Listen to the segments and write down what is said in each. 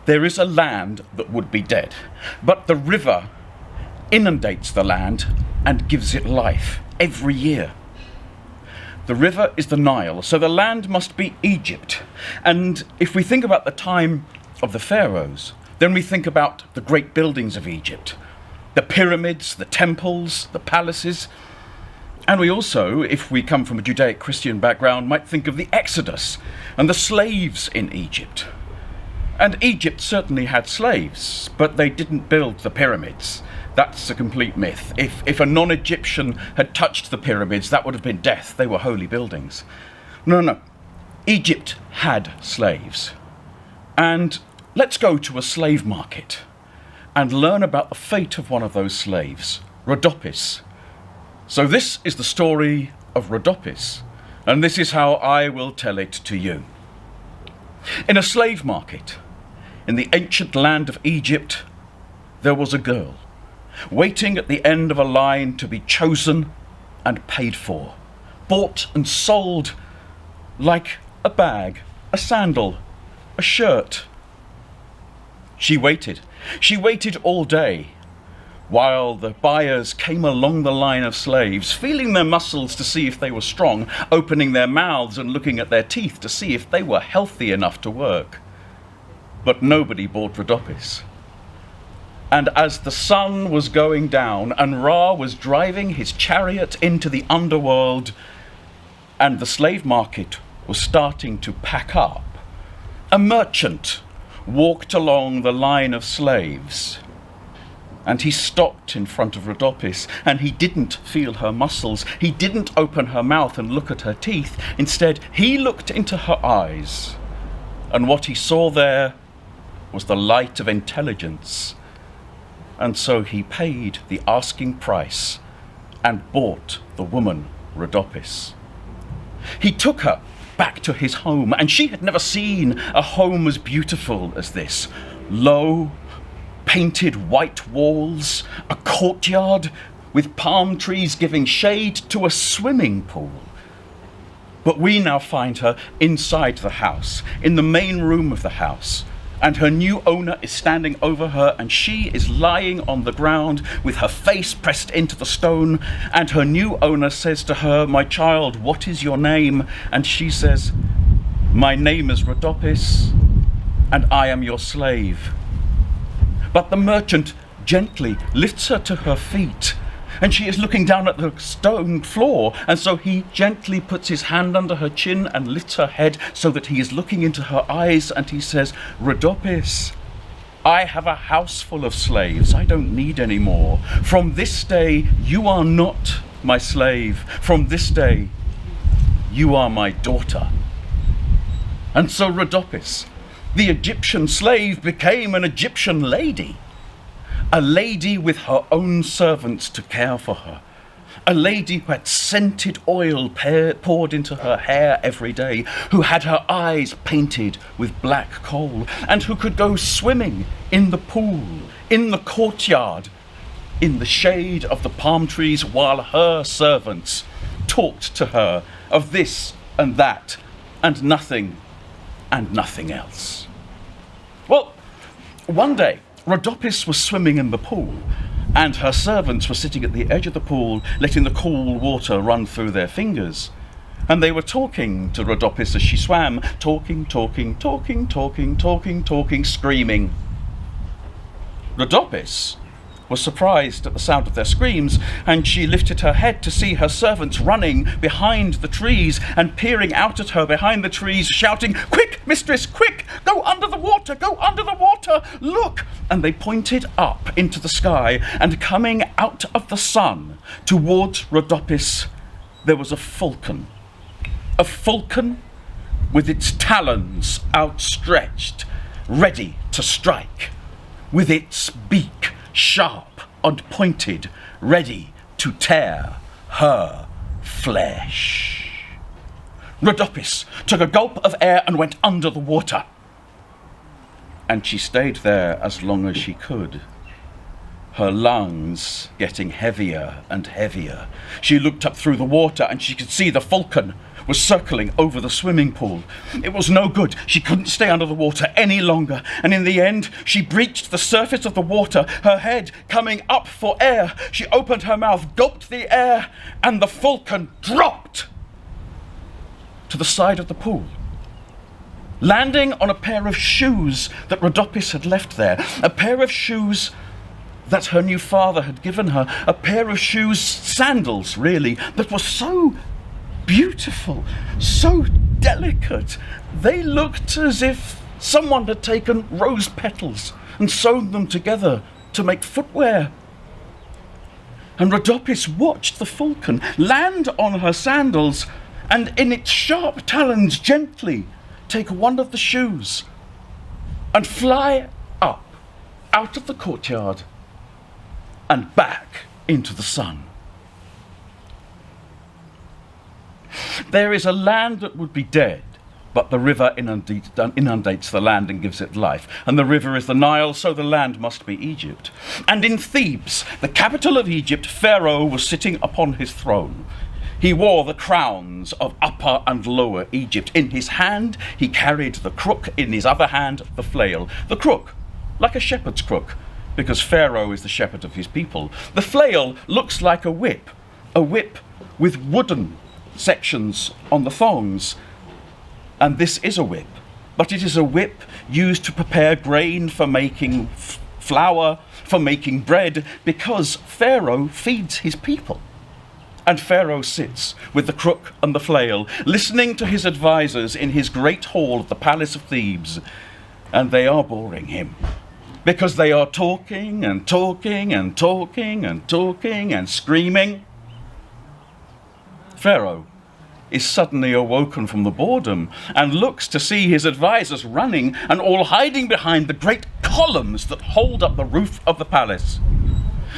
There is a land that would be dead, but the river inundates the land and gives it life every year. The river is the Nile, so the land must be Egypt. And if we think about the time of the pharaohs, then we think about the great buildings of Egypt, the pyramids, the temples, the palaces. And we also, if we come from a Judaic-Christian background, might think of the Exodus and the slaves in Egypt. And Egypt certainly had slaves, but they didn't build the pyramids. That's a complete myth. If a non-Egyptian had touched the pyramids, that would have been death. They were holy buildings. No. Egypt had slaves. And let's go to a slave market and learn about the fate of one of those slaves, Rhadopis. So this is the story of Rhadopis, and this is how I will tell it to you. In a slave market, in the ancient land of Egypt, there was a girl waiting at the end of a line to be chosen and paid for, bought and sold like a bag, a sandal, a shirt. She waited all day, while the buyers came along the line of slaves, feeling their muscles to see if they were strong, opening their mouths and looking at their teeth to see if they were healthy enough to work. But nobody bought Rhadopis. And as the sun was going down and Ra was driving his chariot into the underworld and the slave market was starting to pack up, a merchant walked along the line of slaves. And he stopped in front of Rhadopis, and he didn't feel her muscles. He didn't open her mouth and look at her teeth. Instead, he looked into her eyes, and what he saw there was the light of intelligence. And so he paid the asking price and bought the woman Rhadopis. He took her back to his home, and she had never seen a home as beautiful as this. Low, painted white walls, a courtyard with palm trees giving shade to a swimming pool. But we now find her inside the house, in the main room of the house, and her new owner is standing over her, and she is lying on the ground with her face pressed into the stone, and her new owner says to her, "My child, what is your name?" And she says, "My name is Rhadopis, and I am your slave." But the merchant gently lifts her to her feet, and she is looking down at the stone floor, and so he gently puts his hand under her chin and lifts her head so that he is looking into her eyes, and he says, "Rhadopis, I have a house full of slaves. I don't need any more. From this day, you are not my slave. From this day, you are my daughter." And so Rhadopis, the Egyptian slave, became an Egyptian lady. A lady with her own servants to care for her. A lady who had scented oil poured into her hair every day, who had her eyes painted with black coal, and who could go swimming in the pool, in the courtyard, in the shade of the palm trees, while her servants talked to her of this and that and nothing else. Well, one day, Rhadopis was swimming in the pool, and her servants were sitting at the edge of the pool, letting the cool water run through their fingers. And they were talking to Rhadopis as she swam, talking, screaming. Rhadopis was surprised at the sound of their screams, and she lifted her head to see her servants running behind the trees and peering out at her behind the trees, shouting, "Quick, mistress, quick! Go under the water! Go under the water! Look!" And they pointed up into the sky, and coming out of the sun towards Rhadopis, there was a falcon with its talons outstretched, ready to strike, with its beak sharp and pointed, ready to tear her flesh. Rhadopis took a gulp of air and went under the water. And she stayed there as long as she could, her lungs getting heavier and heavier. She looked up through the water and she could see the falcon was circling over the swimming pool. It was no good. She couldn't stay under the water any longer, and in the end, she breached the surface of the water, her head coming up for air. She opened her mouth, gulped the air, and the falcon dropped to the side of the pool, landing on a pair of shoes that Rhadopis had left there, a pair of shoes that her new father had given her, a pair of shoes, sandals really, that were so beautiful, so delicate. They looked as if someone had taken rose petals and sewn them together to make footwear. And Rhadopis watched the falcon land on her sandals and in its sharp talons gently take one of the shoes and fly up out of the courtyard and back into the sun. There is a land that would be dead, but the river inundates the land and gives it life. And the river is the Nile, so the land must be Egypt. And in Thebes, the capital of Egypt, Pharaoh was sitting upon his throne. He wore the crowns of Upper and Lower Egypt. In his hand, he carried the crook, in his other hand, the flail. The crook, like a shepherd's crook, because Pharaoh is the shepherd of his people. The flail looks like a whip with wooden sections on the thongs. And this is a whip, but it is a whip used to prepare grain for making flour, for making bread, because Pharaoh feeds his people. And Pharaoh sits with the crook and the flail, listening to his advisors in his great hall of the palace of Thebes, and they are boring him, because they are talking and talking and talking and talking and screaming. Pharaoh is suddenly awoken from the boredom and looks to see his advisors running and all hiding behind the great columns that hold up the roof of the palace.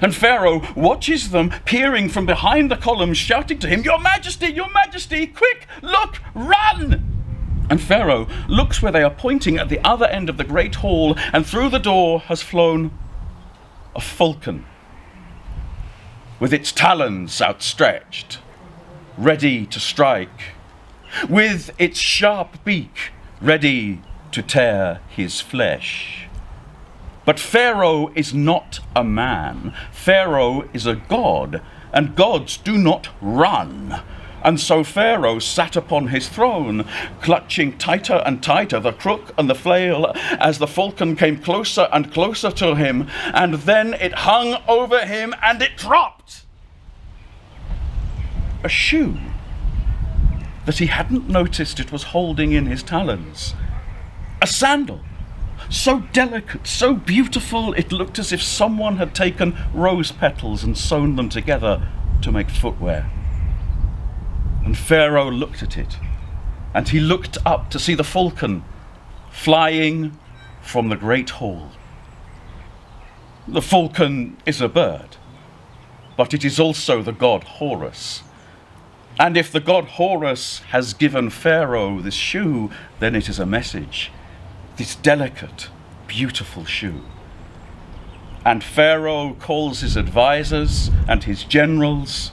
And Pharaoh watches them peering from behind the columns, shouting to him, Your Majesty, quick, look, run! And Pharaoh looks where they are pointing at the other end of the great hall, and through the door has flown a falcon with its talons outstretched, ready to strike, with its sharp beak ready to tear his flesh. But Pharaoh is not a man. Pharaoh is a god, and gods do not run. And so Pharaoh sat upon his throne, clutching tighter and tighter the crook and the flail as the falcon came closer and closer to him, and then it hung over him and it dropped. A shoe that he hadn't noticed it was holding in his talons. A sandal, so delicate, so beautiful, it looked as if someone had taken rose petals and sewn them together to make footwear. And Pharaoh looked at it, and he looked up to see the falcon flying from the great hall. The falcon is a bird, but it is also the god Horus. And if the god Horus has given Pharaoh this shoe, then it is a message, this delicate, beautiful shoe. And Pharaoh calls his advisors and his generals,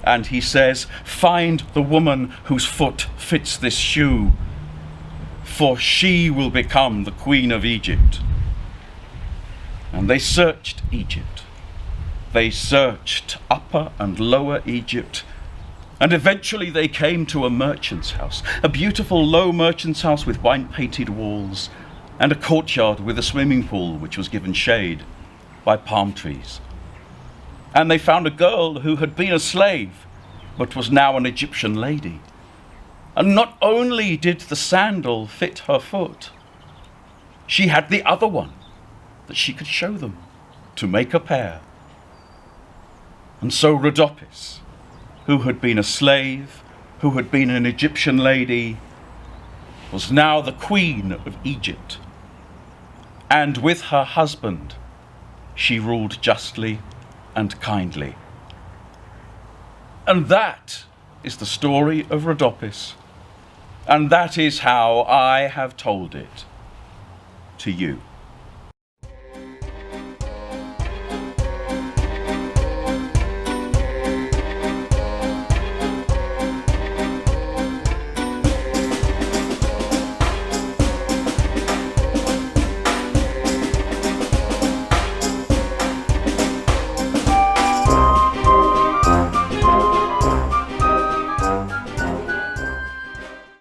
and he says, Find the woman whose foot fits this shoe, for she will become the queen of Egypt. And they searched Egypt. They searched Upper and Lower Egypt, and eventually they came to a merchant's house, a beautiful low merchant's house with wine-painted walls, and a courtyard with a swimming pool which was given shade by palm trees. And they found a girl who had been a slave, but was now an Egyptian lady. And not only did the sandal fit her foot, she had the other one that she could show them to make a pair. And so Rhadopis, who had been a slave, who had been an Egyptian lady, was now the queen of Egypt. And with her husband, she ruled justly and kindly. And that is the story of Rhadopis, and that is how I have told it to you.